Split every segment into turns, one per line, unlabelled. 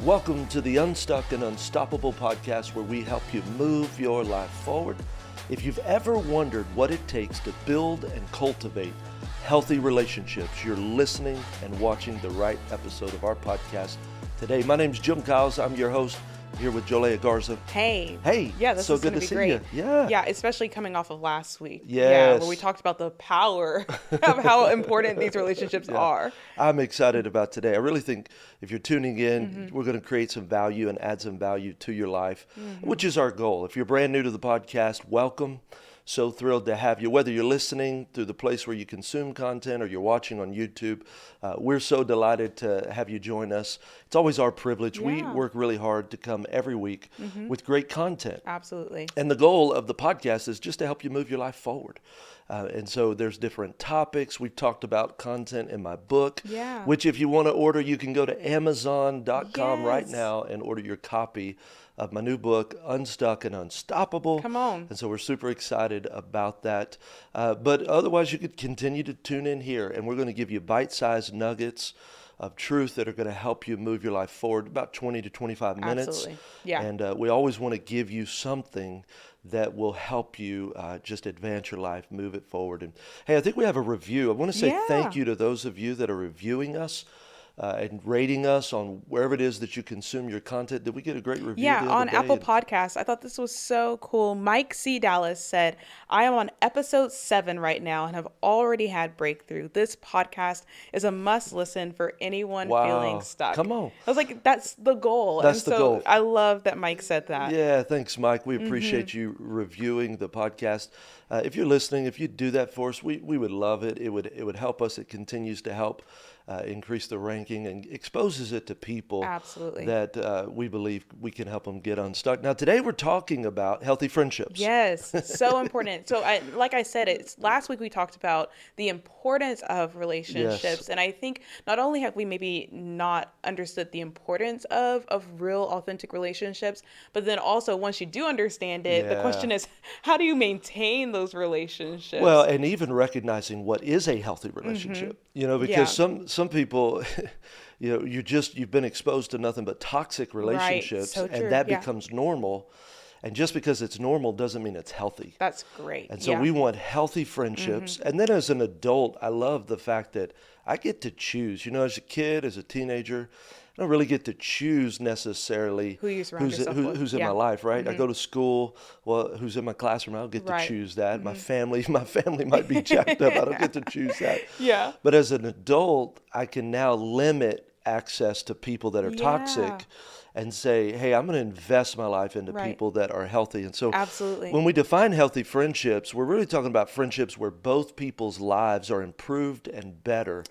Welcome to the Unstuck and Unstoppable podcast, where we help you move your life forward. If you've ever wondered what it takes to build and cultivate healthy relationships, you're listening and watching the right episode of our podcast today. My name's Jimn. I'm your host, here with Jolea Garza.
Hey.
Yeah,
this
so
is
good
gonna
to
be
see
great.
you. Yeah,
especially coming off of last week.
Yes.
Where we talked about the power of how important these relationships are.
I'm excited about today. I really think if you're tuning in, we're going to create some value and add some value to your life, which is our goal. If you're brand new to the podcast, welcome. So thrilled to have you. Whether you're listening through the place where you consume content or you're watching on YouTube, we're so delighted to have you join us. It's always our privilege.
Yeah.
We work really hard to come every week with great content.
Absolutely.
And the goal of the podcast is just to help you move your life forward. And so there's different topics. We've talked about content in my book, which if you want to order, you can go to Amazon.com right now and order your copy of my new book, Unstuck and Unstoppable.
Come on.
And so we're super excited about that. But otherwise, you could continue to tune in here, and we're going to give you bite-sized nuggets of truth that are going to help you move your life forward, about 20 to 25 minutes.
Absolutely. Yeah.
And we always want to give you something that will help you just advance your life, move it forward. And hey, I think we have a review. I want to say thank you to those of you that are reviewing us and rating us on wherever it is that you consume your content. Did we get a great review?
Yeah, on Apple Podcasts. I thought this was so cool. Mike C. Dallas said, I am on episode 7 right now and have already had breakthrough. This podcast is a must listen for anyone feeling stuck.
Come on.
I was like, that's the goal.
That's the goal.
I love that Mike said that.
Yeah, thanks, Mike. We appreciate you reviewing the podcast. If you're listening, if you do that for us, we would love it. It would help us. It continues to help increase the ranking and exposes it to people that we believe we can help them get unstuck. Now, today we're talking about healthy friendships.
Yes, so important. So like I said, last week we talked about the importance of relationships.
Yes.
And I think not only have we maybe not understood the importance of real authentic relationships, but then also once you do understand it, the question is, how do you maintain those relationships?
Well, and even recognizing what is a healthy relationship, because some people, you've been exposed to nothing but toxic relationships,
so true.
And that becomes normal. And just because it's normal doesn't mean it's healthy.
That's great.
And so we want healthy friendships. And then as an adult, I love the fact that I get to choose. As a kid, as a teenager, I don't really get to choose necessarily
who you surround yourself with.
Who's in my life, right? I go to school, who's in my classroom, I don't get to choose that. My family might be jacked up. I don't get to choose that.
Yeah.
But as an adult, I can now limit access to people that are toxic and say, hey, I'm going to invest my life into people that are healthy. And so when we define healthy friendships, we're really talking about friendships where both people's lives are improved and better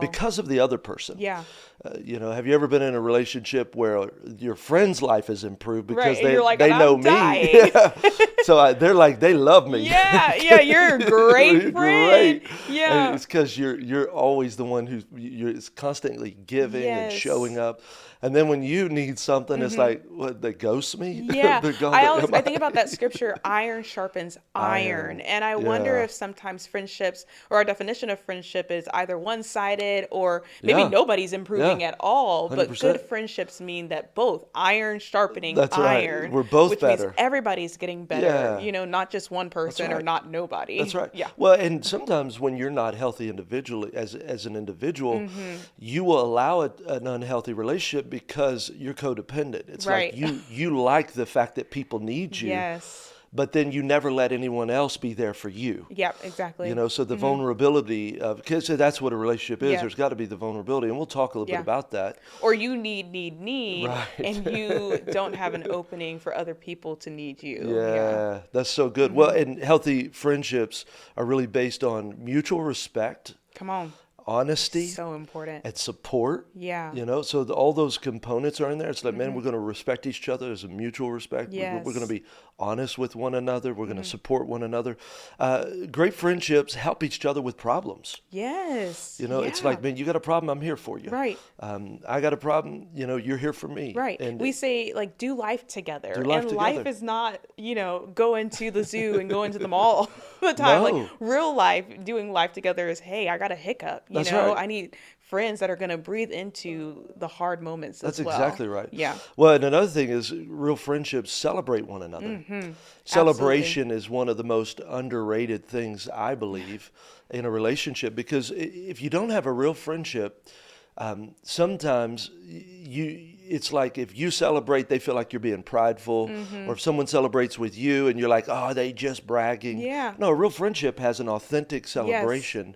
because of the other person.
Yeah.
Have you ever been in a relationship where your friend's life is improved because they know me? So they're like, they love me.
Yeah, you're a great friend. Yeah.
And it's because you're always the one you're constantly giving and showing up. And then when you need something, it's like, what, they ghost me?
Yeah. I think about that scripture, iron sharpens iron. And I wonder if sometimes friendships, or our definition of friendship, is either one-sided or maybe nobody's improving at all. 100%. But good friendships mean that both iron sharpening iron.
Right. We're both
which
better.
Means everybody's getting better. Not just one person or not nobody.
That's right.
Yeah.
Well, and sometimes when you're not healthy individually, as an individual, you will allow an unhealthy relationship because you're codependent. It's like you like the fact that people need you.
Yes.
But then you never let anyone else be there for you.
Yep, exactly.
So the vulnerability of, because that's what a relationship is. Yeah. There's got to be the vulnerability, and we'll talk a little bit about that.
Or you need, and you don't have an opening for other people to need you.
Yeah. That's so good. Well, and healthy friendships are really based on mutual respect.
Come on.
Honesty,
so important,
and support.
Yeah.
So all those components are in there. It's like, man, we're going to respect each other. There's a mutual respect.
Yes.
We're going to be honest with one another. We're going to support one another. Great friendships help each other with problems.
Yes.
It's like, man, you got a problem, I'm here for you.
Right.
I got a problem, you're here for me.
Right. And we say, like, do life together.
Life
is not, go into the zoo and go into the mall all the time.
No.
Like, real life, doing life together is, hey, I got a hiccup.
That's right.
I need friends that are going to breathe into the hard moments
That's
as well.
exactly right.
Yeah.
Well, and another thing is real friendships celebrate one another. Celebration is one of the most underrated things, I believe, in a relationship, because if you don't have a real friendship, sometimes it's like if you celebrate, they feel like you're being prideful, or if someone celebrates with you and you're like, oh, they just bragging.
Yeah.
No, a real friendship has an authentic celebration.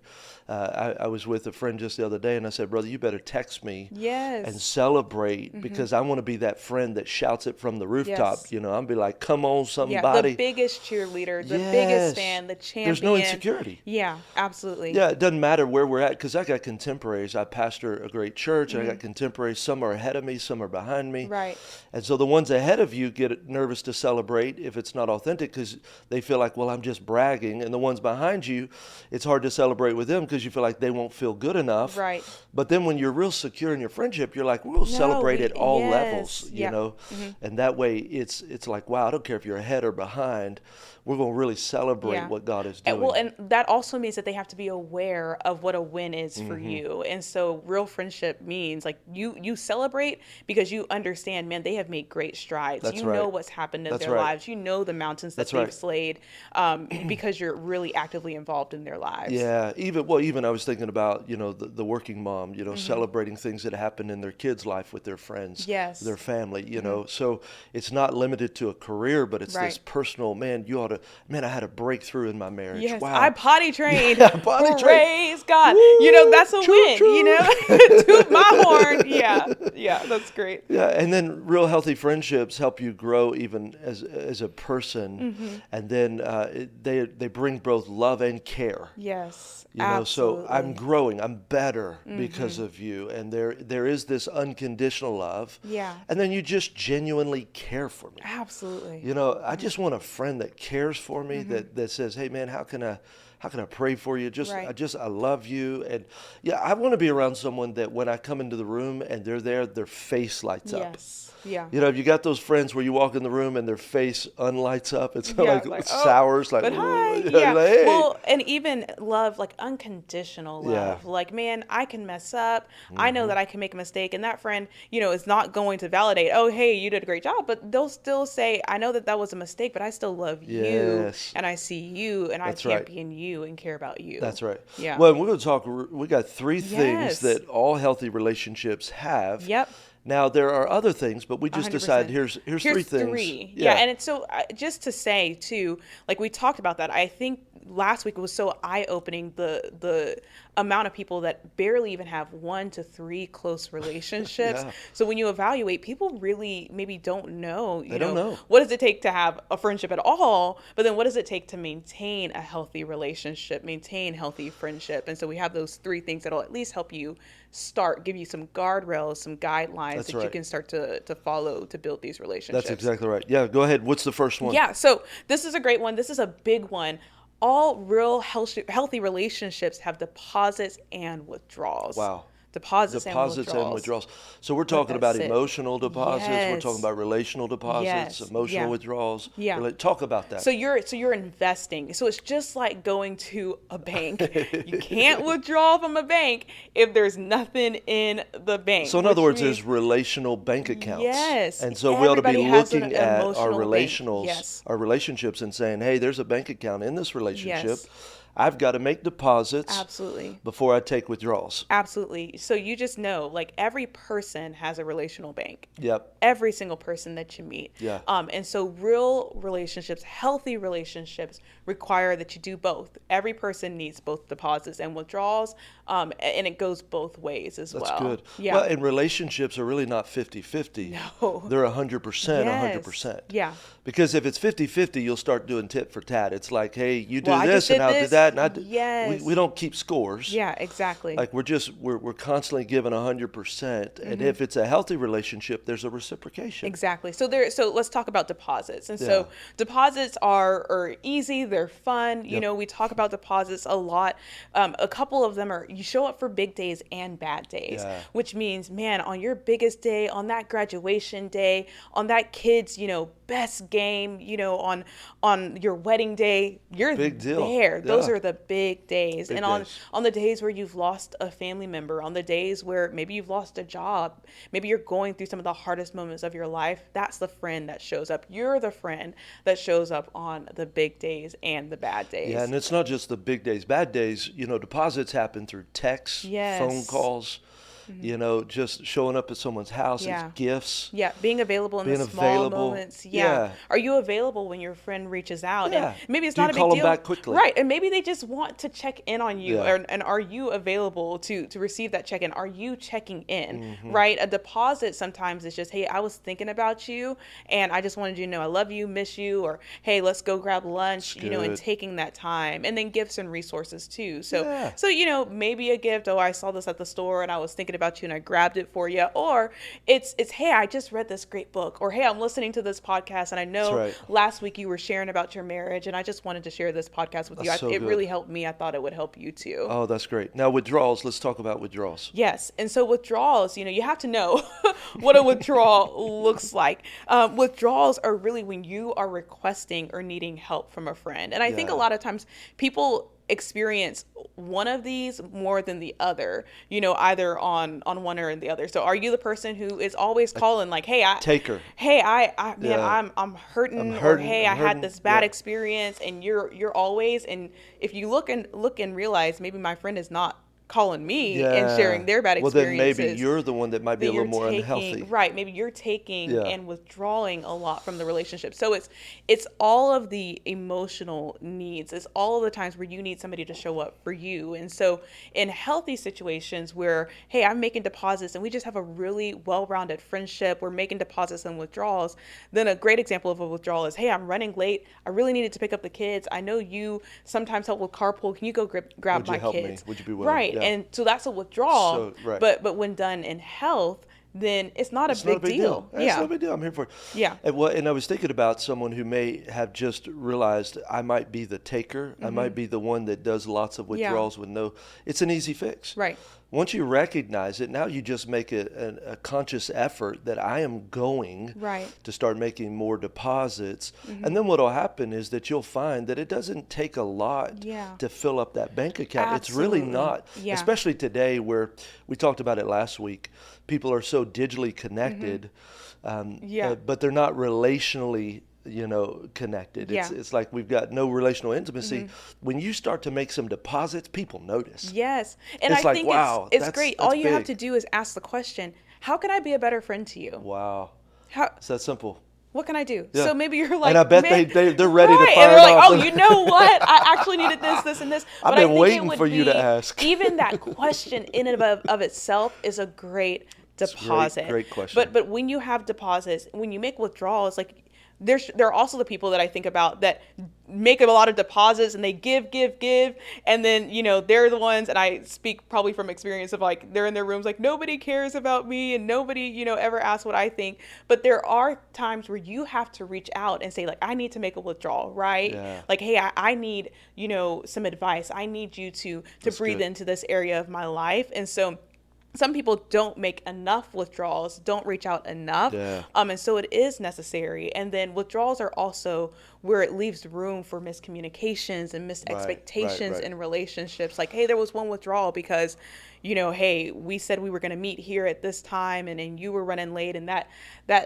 I was with a friend just the other day, and I said, brother, you better text me and celebrate, because I want to be that friend that shouts it from the rooftop.
Yes.
I'll be like, come on, somebody.
Yeah, the biggest cheerleader, the biggest fan, the champion.
There's no insecurity.
Yeah, absolutely.
Yeah, it doesn't matter where we're at, because I got contemporaries. I pastor a great church, and I got contemporaries. Some are ahead of me, some are behind me.
Right.
And so the ones ahead of you get nervous to celebrate if it's not authentic, because they feel like, well, I'm just bragging. And the ones behind you, it's hard to celebrate with them because you feel like they won't feel good enough.
Right.
But then when you're real secure in your friendship, you're like, we'll celebrate at all levels, you know. And that way it's like, wow, I don't care if you're ahead or behind. We're going to really celebrate what God is doing.
And that also means that they have to be aware of what a win is for you. And so real friendship means like you celebrate because you understand, man, they have made great strides.
That's
you know what's happened in their lives. You know the mountains that they've slayed, because you're really actively involved in their lives.
Yeah. Even I was thinking about, the working mom, celebrating things that happen in their kids' life with their friends, their family, So it's not limited to a career, but it's this personal, man, I had a breakthrough in my marriage.
Yes,
wow.
I potty trained.
Praise
Praise God.
Woo,
That's a win, Toot my horn. Yeah, that's great.
Yeah, and then real healthy friendships help you grow even as a person. And then they bring both love and care.
Yes,
so I'm growing, I'm better because of you. And there is this unconditional love.
Yeah.
And then you just genuinely care for me.
Absolutely.
I just want a friend that cares for me, that says, hey man, how can I pray for you? I love you. And I want to be around someone that when I come into the room and they're there, their face lights up.
Yes. Yeah.
If you got those friends where you walk in the room and their face unlights up, it's like sours, like,
but hi.
Like,
hey.
Hey.
Well, and even love, like unconditional love. Like, man, I can mess up. I know that I can make a mistake. And that friend, is not going to validate, oh, hey, you did a great job. But they'll still say, I know that was a mistake, but I still love you. And I see you and I champion you and care about you.
That's right.
Yeah.
Well, we're going to talk, we got three things that all healthy relationships have.
Yep.
Now, there are other things, but we just 100%. Decided here's three things.
Yeah, and it's so, just to say, too, like we talked about that, I think last week was so eye-opening, the amount of people that barely even have 1 to 3 close relationships. So when you evaluate, people really maybe don't know,
They don't know.
What does it take to have a friendship at all? But then what does it take to maintain a healthy relationship, maintain healthy friendship? And so we have those 3 things that'll at least help you give you some guardrails, some guidelines you can start to follow to build these relationships.
That's exactly right. Yeah, go ahead. What's the first one?
Yeah, so this is a great one. This is a big one. All real healthy relationships have deposits and withdrawals.
Wow.
Deposits and withdrawals.
So we're talking about emotional deposits. We're talking about relational deposits, emotional withdrawals.
Yeah.
Talk about that.
So you're investing. So it's just like going to a bank. You can't withdraw from a bank if there's nothing in the bank.
So in other words, there's relational bank accounts.
Yes.
And so we ought to be looking at our
relationals,
our relationships, and saying, hey, there's a bank account in this relationship.
Yes.
I've got to make deposits before I take withdrawals.
Absolutely. So you just know, like, every person has a relational bank.
Yep.
Every single person that you meet.
Yeah.
And so real relationships, healthy relationships require that you do both. Every person needs both deposits and withdrawals, and it goes both ways as well.
That's good.
Yeah.
Well, and relationships are really not 50-50.
No.
They're 100%, 100%.
Yeah.
Because if it's 50-50, you'll start doing tit for tat. It's like, hey, you do this and I'll do that. And we don't keep scores.
Yeah, exactly.
Like we're constantly given 100%. And if it's a healthy relationship, there's a reciprocation.
Exactly. So let's talk about deposits. And so deposits are easy. They're fun. We talk about deposits a lot. A couple of them are, you show up for big days and bad days, which means, man, on your biggest day, on that graduation day, on that kid's, best game, on your wedding day, you're
Big deal.
there. Those
Yeah.
are the big days.
Big
And
days.
on the days where you've lost a family member, on the days where maybe you've lost a job, maybe you're going through some of the hardest moments of your life, that's the friend that shows up. You're the friend that shows up on the big days and the bad days.
Yeah, and it's not just the big days, bad days. Deposits happen through texts,
Yes.
phone calls, just showing up at someone's house.
Yeah.
It's gifts.
Yeah, being available in
Being
the small
available.
moments.
Yeah.
Are you available when your friend reaches out?
Yeah.
And maybe it's
Do
not
you
a big
call them
deal.
back quickly?
Right. And maybe they just want to check in on you.
Yeah.
And are you available to receive that check-in? Are you checking in?
Mm-hmm.
Right? A deposit sometimes is just, hey, I was thinking about you and I just wanted you to know I love you, miss you, or hey, let's go grab lunch, and
good.
taking that time. And then gifts and resources too. So
Yeah.
maybe a gift, oh, I saw this at the store and I was thinking about you and I grabbed it for you. Or it's hey, I just read this great book, or hey, I'm listening to this podcast and I know
That's right.
last week you were sharing about your marriage and I just wanted to share this podcast with you.
That's so
It
good.
really helped me. I thought it would help you too.
Oh, that's great. Now, withdrawals. Let's talk about withdrawals.
Yes. And so withdrawals, you have to know what a withdrawal looks like. Withdrawals are really when you are requesting or needing help from a friend. And I think a
Yeah.
lot of times people experience one of these more than the other, either on one or the other. So are you the person who is always calling like, hey,
Taker.
hey, man,
Yeah.
I'm hurting, or
hurting,
hey,
I'm
I had
hurting.
this bad
Yeah.
experience, and you're always, and if you look and realize maybe my friend is not calling me and sharing their bad
Well,
experiences.
then maybe you're the one that might be a
that
little
you're
more
taking,
unhealthy.
right? Maybe you're taking
Yeah.
and withdrawing a lot from the relationship. So it's all of the emotional needs. It's all of the times where you need somebody to show up for you. And so in healthy situations where, hey, I'm making deposits and we just have a really well-rounded friendship, we're making deposits and withdrawals, then a great example of a withdrawal is, hey, I'm running late. I really needed to pick up the kids. I know you sometimes help with carpool. Can you go grab
Would you
my
help me?
kids?
Would you be willing?
Right.
Yeah.
And so that's a withdrawal.
So, right.
But when done in health, then it's not
It's
a
not
big deal.
It's not a big deal. I'm here for it.
Yeah.
And I was thinking about someone who may have just realized I might be the taker. I might be the one that does lots of withdrawals with no. It's an easy fix.
Right.
Once you recognize it, now you just make a conscious effort that I am going
Right.
to start making more deposits. And then what will happen is that you'll find that it doesn't take a lot
Yeah.
to fill up that bank account. It's really
Absolutely.
not,
Yeah.
especially today where we talked about it last week. People are so digitally connected,
Yeah.
but they're not relationally connected.
Yeah.
It's like we've got no relational intimacy. When you start to make some deposits, people notice.
Yes. And
It's
I
like,
think
wow,
it's
that's-
great.
that's
All you have
big.
to do is ask the question, how can I be a better friend to you?
Wow.
How,
It's that simple.
what can I do?
Yeah.
So maybe you're like,
And I bet
man,
they're ready to
right.
fire
And they're
it
like,
off.
oh, you know what? I actually needed this, and this.
I've
But I
been
think it
waiting
would
for you to
be-
ask.
Even that question in and of itself is a great deposit.
Great question.
But when you have deposits, when you make withdrawals, like there are also the people that I think about that make a lot of deposits and they give, and then they're the ones, and I speak probably from experience of like they're in their rooms like nobody cares about me and nobody ever asks what I think. But there are times where you have to reach out and say like I need to make a withdrawal, right?
Yeah.
Like hey, I need some advice. I need you to breathe
good.
into this area of my life, and so. Some people don't make enough withdrawals, don't reach out enough.
Yeah.
And so it is necessary. And then withdrawals are also where it leaves room for miscommunications and misexpectations
right.
in relationships. Like, hey, there was one withdrawal because, hey, we said we were going to meet here at this time and you were running late and that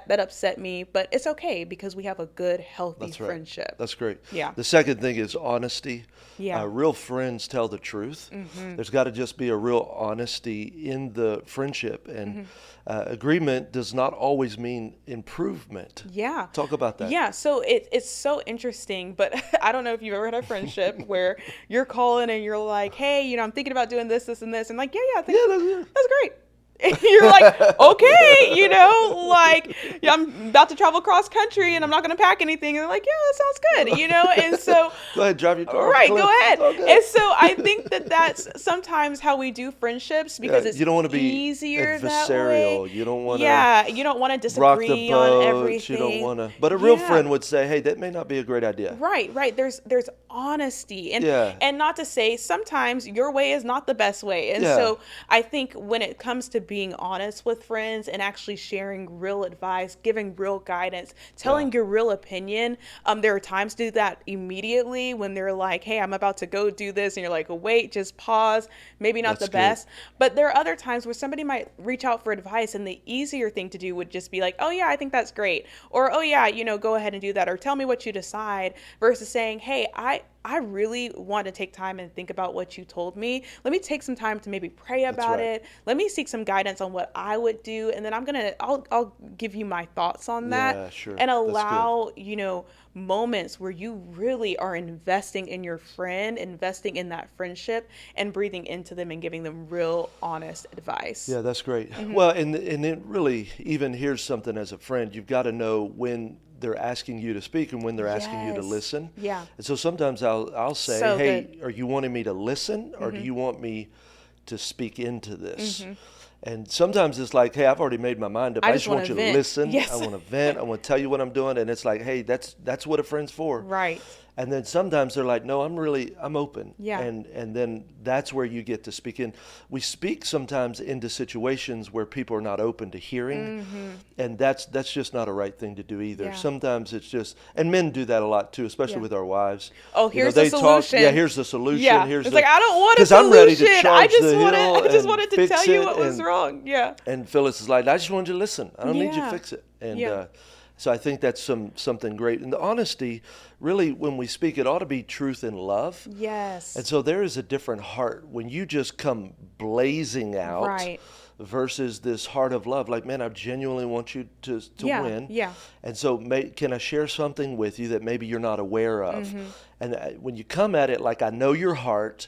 upset me. But it's okay because we have a good, healthy
That's right.
friendship.
That's great.
Yeah.
The second thing is honesty.
Yeah.
Real friends tell the truth. There's got to just be a real honesty in the friendship. And agreement does not always mean improvement.
Yeah.
Talk about that.
Yeah. So it's so interesting, but I don't know if you've ever had a friendship where you're calling and you're like, hey, I'm thinking about doing this, and this. And like, yeah, I think that's great. And you're like, okay, like yeah, I'm about to travel cross country and I'm not going to pack anything. And they're like, yeah, that sounds good, and so.
Go ahead, drive your car.
Right, go ahead.
Okay.
And so I think that's sometimes how we do friendships because it's
you don't want to be
easier that
adversarial.
way.
You don't want to
Yeah, you don't want to
rock the
disagree
boat.
on everything.
You don't want to. But a real
Yeah.
friend would say, hey, that may not be a great idea.
Right. There's honesty. And
Yeah.
and not to say sometimes your way is not the best way. And
Yeah.
so I think when it comes to being honest with friends and actually sharing real advice, giving real guidance, telling your real opinion, there are times to do that immediately when they're like, hey, I'm about to go do this. And you're like, wait, just pause. Maybe not
That's
the best. But there are other times where somebody might reach out for advice, and the easier thing to do would just be like, oh yeah, I think that's great. Or, oh yeah, go ahead and do that. Or tell me what you decide, versus saying, hey, I really want to take time and think about what you told me. Let me take some time to maybe pray about it. Let me seek some guidance on what I would do. And then I'll give you my thoughts on that.
Yeah, sure.
And allow, moments where you really are investing in your friend, investing in that friendship, and breathing into them and giving them real honest advice.
Yeah, that's great. Well, and it really, even here's something as a friend, you've got to know when they're asking you to speak and when they're asking you to listen.
Yeah.
And so sometimes I'll say,
So
hey,
good.
are you wanting me to listen, or do you want me to speak into this? And sometimes it's like, hey, I've already made my mind up. I just want you to listen.
Yes.
I want to vent. I want to tell you what I'm doing. And it's like, hey, that's what a friend's for.
Right.
And then sometimes they're like, no, I'm open.
Yeah.
And then that's where you get to speak in. We speak sometimes into situations where people are not open to hearing. And that's just not a right thing to do either.
Yeah.
Sometimes it's just, and men do that a lot too, especially with our wives.
Oh, here's the
they
solution.
here's the solution.
Yeah.
Here's
It's like, I don't want a
'cause I'm ready to
solution.
charge
I just
the hill
wanted to
fix
tell you
it,
what was
and-
wrong. Yeah.
And Phyllis is like, I just wanted you to listen. I don't need you to
Yeah.
fix it. And
Yeah.
so I think that's something great. And the honesty, really, when we speak, it ought to be truth and love.
Yes.
And so there is a different heart when you just come blazing out
Right.
versus this heart of love. Like, man, I genuinely want you to
Yeah,
win.
yeah.
And so can I share something with you that maybe you're not aware of? And when you come at it like, I know your heart,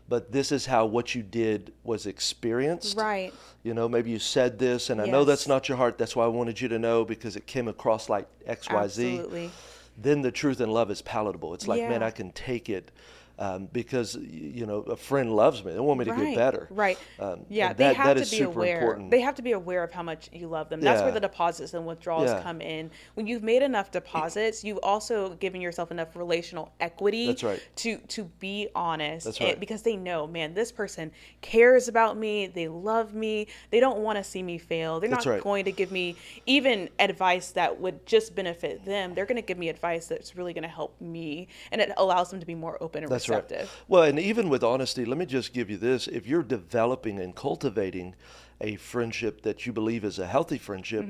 but this is how what you did was experienced.
Right.
Maybe you said this, and I know
Yes.
that's not your heart. That's why I wanted you to know, because it came across like X, Y, Z.
Absolutely.
Then the truth and love is palatable. It's like, man,
Yeah.
I can take it because, a friend loves me. They want me to get better.
Right. Yeah,
and
they
that
have
is
to be
super
aware.
important.
They have to be aware of how much you love them. That's where
Yeah.
the deposits and withdrawals
Yeah.
come in. When you've made enough deposits, you've also given yourself enough relational equity
That's right.
to be honest.
That's right.
Because they know, man, this person cares about me. They love me. They don't want to see me fail. They're
That's
not
right.
going to give me even advice that would just benefit them. They're going to give me advice that's really going to help me. And it allows them to be more open and
That's
receptive.
right. Well, and even with honesty, let me just give you this. If you're developing and cultivating a friendship that you believe is a healthy friendship,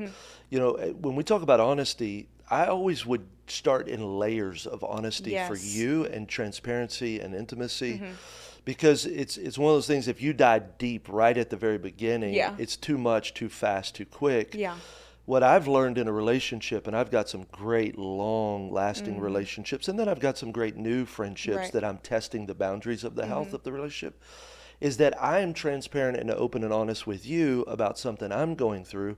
when we talk about honesty, I always would start in layers of honesty for
Yes.
you, and transparency and intimacy. Because it's one of those things, if you dive deep right at the very beginning,
Yeah.
it's too much, too fast, too quick.
Yeah.
What I've learned in a relationship, and I've got some great long-lasting relationships, and then I've got some great new friendships
Right.
that I'm testing the boundaries of the health of the relationship, is that I am transparent and open and honest with you about something I'm going through.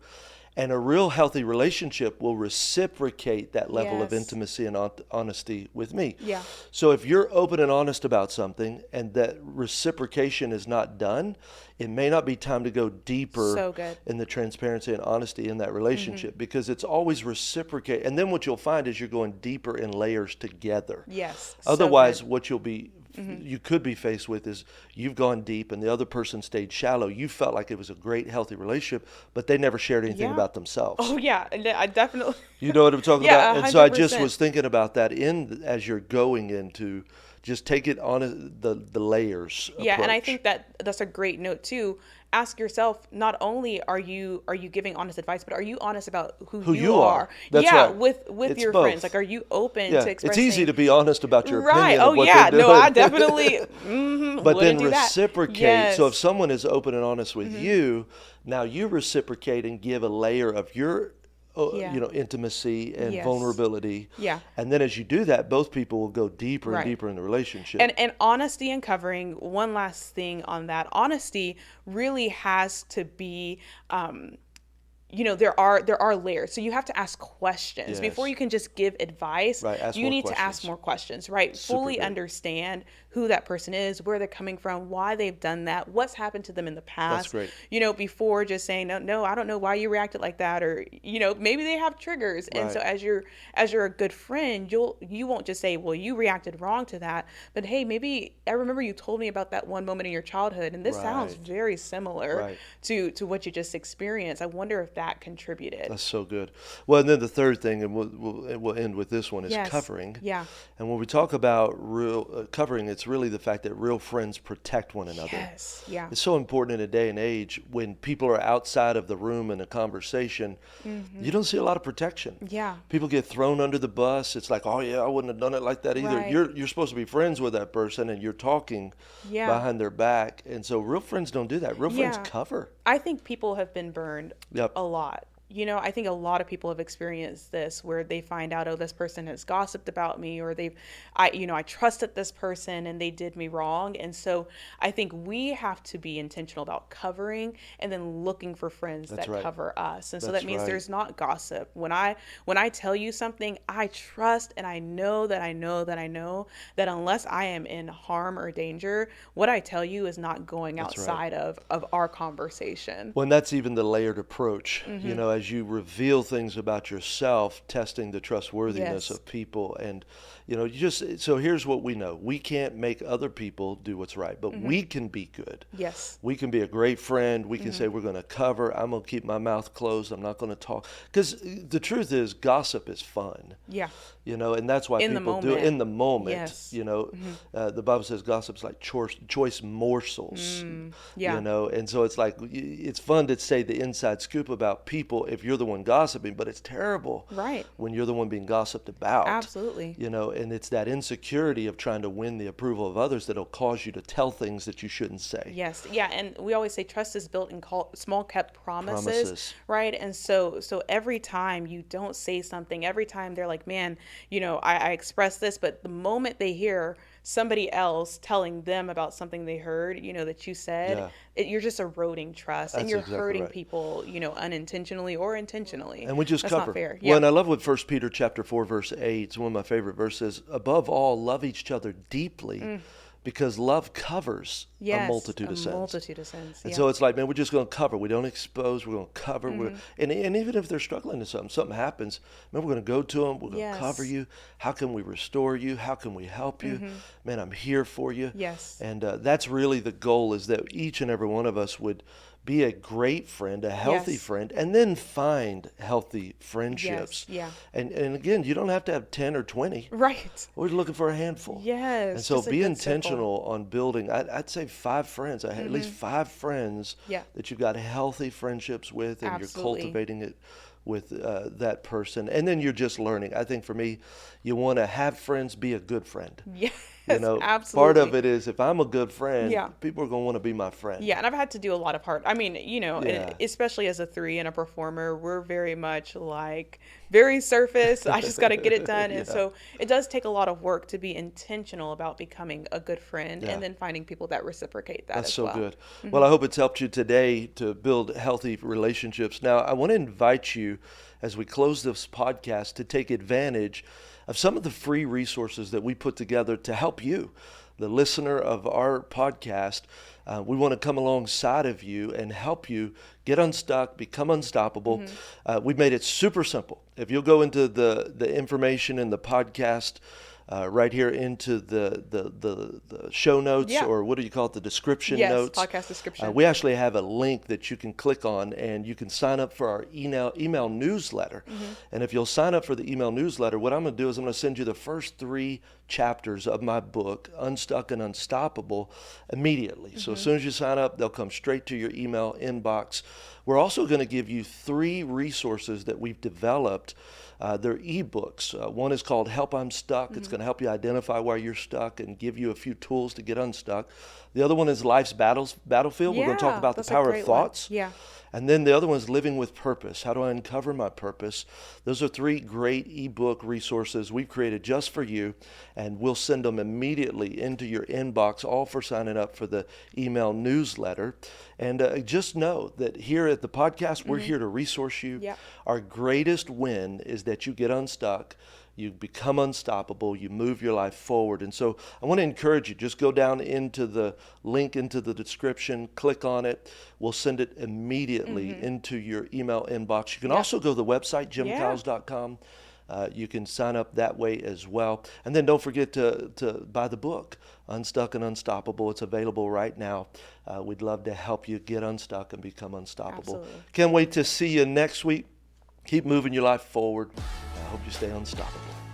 And a real healthy relationship will reciprocate that level of
Yes.
intimacy and honesty with me.
Yeah.
So if you're open and honest about something and that reciprocation is not done, it may not be time to go deeper
So good.
in the transparency and honesty in that relationship, because it's always reciprocate. And then what you'll find is you're going deeper in layers together.
Yes. So
Otherwise,
good.
what you could be faced with is you've gone deep and the other person stayed shallow. You felt like it was a great, healthy relationship, but they never shared anything
Yeah.
about themselves.
Oh yeah, and I definitely.
You know what I'm talking
Yeah,
about? And so I just
100%.
was thinking about that as you're going into, just take it on the layers
Yeah, and I
approach.
think that's a great note too. Ask yourself, not only are you giving honest advice, but are you honest about who
you are. That's
yeah,
right.
with
It's
your
both.
friends. Like, are you open
Yeah,
to
it's
expressing?
easy to be honest about your
Right.
opinion
Oh
of what
yeah.
they're
No,
doing.
I definitely.
But then
wouldn't do that.
reciprocate.
Yes.
So if someone is open and honest with you, now you reciprocate and give a layer of your
Yeah.
intimacy and
Yes.
vulnerability.
Yeah.
And then as you do that, both people will go deeper
Right.
and deeper in the relationship.
And honesty and covering, one last thing on that. Honesty really has to be there are layers. So you have to ask questions
Yes.
before you can just give advice.
Right, ask
You
more
need to ask
questions.
more questions, right? Fully
great.
understand who that person is, where they're coming from, why they've done that, what's happened to them in the past.
That's great.
Before just saying, no, I don't know why you reacted like that, or, maybe they have triggers. And
Right.
so as you're a good friend, you won't just say, well, you reacted wrong to that, but hey, maybe I remember you told me about that one moment in your childhood, and this sounds
Right.
very similar
Right.
to what you just experienced. I wonder if that contributed.
That's so good. Well, and then the third thing, and we'll end with this one, is
Yes.
covering.
Yeah.
And when we talk about real covering, it's really the fact that real friends protect one another.
Yes. Yeah.
It's so important in a day and age when people are outside of the room in a conversation. You don't see a lot of protection.
Yeah.
People get thrown under the bus. It's like, oh yeah, I wouldn't have done it like that either.
Right.
You're supposed to be friends with that person, and you're talking
Yeah.
behind their back. And so real friends don't do that. Real friends
Yeah.
cover.
I think people have been burned
Yep.
a lot. I think a lot of people have experienced this where they find out, oh, this person has gossiped about me, or I trusted this person and they did me wrong. And so I think we have to be intentional about covering and then looking for friends
That's
that
right.
cover us. And so
That's
that means
right.
there's not gossip. When I tell you something, I trust and I know that unless I am in harm or danger, what I tell you is not going
That's right.
outside of our conversation.
Well, and that's even the layered approach, as you reveal things about yourself, testing the trustworthiness
Yes.
of people. And, so here's what we know. We can't make other people do what's right, but we can be good.
Yes.
We can be a great friend. We can say, we're going to cover. I'm going to keep my mouth closed. I'm not going to talk. Because the truth is, gossip is fun.
Yeah.
And that's why
In the
people do it
moment.
in the moment.
Yes.
The Bible says gossip's like choice morsels.
Yeah.
And so it's like, it's fun to say the inside scoop about people if you're the one gossiping, but it's terrible
Right.
when you're the one being gossiped about.
Absolutely.
And it's that insecurity of trying to win the approval of others that'll cause you to tell things that you shouldn't say.
Yes. Yeah. And we always say trust is built in small kept promises.
Promises.
Right. And so every time you don't say something, every time they're like, man, I express this, but the moment they hear somebody else telling them about something they heard, that you said, you're just eroding trust.
That's
and you're
exactly
hurting
right.
people, unintentionally or intentionally.
And we just
That's
cover.
not fair.
Well, and I love what 1 Peter chapter 4, verse 8, it's one of my favorite verses. Above all, love each other deeply because love covers
Yes,
a multitude of sins.
multitude of sins.
And
Yeah.
so it's like, man, we're just going to cover. We don't expose. We're going to cover. And even if they're struggling to something happens, man, we're going to go to them. We're going
Yes.
to cover you. How can we restore you? How can we help you? Man, I'm here for you.
Yes.
And that's really the goal, is that each and every one of us would be a great friend, a healthy
Yes.
friend, and then find healthy friendships.
Yeah.
And again, you don't have to have 10 or 20.
Right.
We're looking for a handful.
Yes.
And so
just a
be
good
intentional on building, I'd say 5 friends. I had at least 5 friends
Yeah.
that you've got healthy friendships with, and
Absolutely.
you're cultivating it with that person. And then you're just learning. I think for me, you want to have friends, be a good friend.
Yes.
Part
Absolutely.
of it is, if I'm a good friend,
Yeah.
people are going to want to be my friend.
Yeah, and I've had to do a lot of
Yeah.
especially as a 3 and a performer, we're very much like very surface. I just got to get it done. And so it does take a lot of work to be intentional about becoming a good friend
Yeah.
and then finding people that reciprocate that
That's
as
so
well.
good. Well, I hope it's helped you today to build healthy relationships. Now, I want to invite you, as we close this podcast, to take advantage of some of the free resources that we put together to help you, the listener of our podcast. We want to come alongside of you and help you get unstuck, become unstoppable. We've made it super simple. If you'll go into the information in the podcast, right here into the show notes,
Yeah.
or what do you call it, the description
Yes,
notes.
podcast description.
We actually have a link that you can click on, and you can sign up for our email newsletter. And if you'll sign up for the email newsletter, what I'm going to do is I'm going to send you the first 3 chapters of my book, Unstuck and Unstoppable, immediately. So as soon as you sign up, they'll come straight to your email inbox. We're also going to give you 3 resources that we've developed. They're ebooks. One is called Help I'm Stuck. It's going to help you identify why you're stuck and give you a few tools to get unstuck. The other one is Life's Battlefield. We're going to talk about the
that's a
power of
great one.
thoughts.
Yeah.
And then the other one is Living with Purpose. How do I uncover my purpose? Those are 3 great ebook resources we've created just for you, and we'll send them immediately into your inbox, all for signing up for the email newsletter. And just know that here at the podcast, we're here to resource you.
Yeah.
Our greatest win is that you get unstuck, you become unstoppable, you move your life forward. And so I want to encourage you, just go down into the link into the description, click on it. We'll send it immediately into your email inbox. You can also go to the website, jimcowles.com. You can sign up that way as well. And then don't forget to buy the book, Unstuck and Unstoppable. It's available right now. We'd love to help you get unstuck and become unstoppable.
Absolutely.
Can't wait to see you next week. Keep moving your life forward. I hope you stay unstoppable.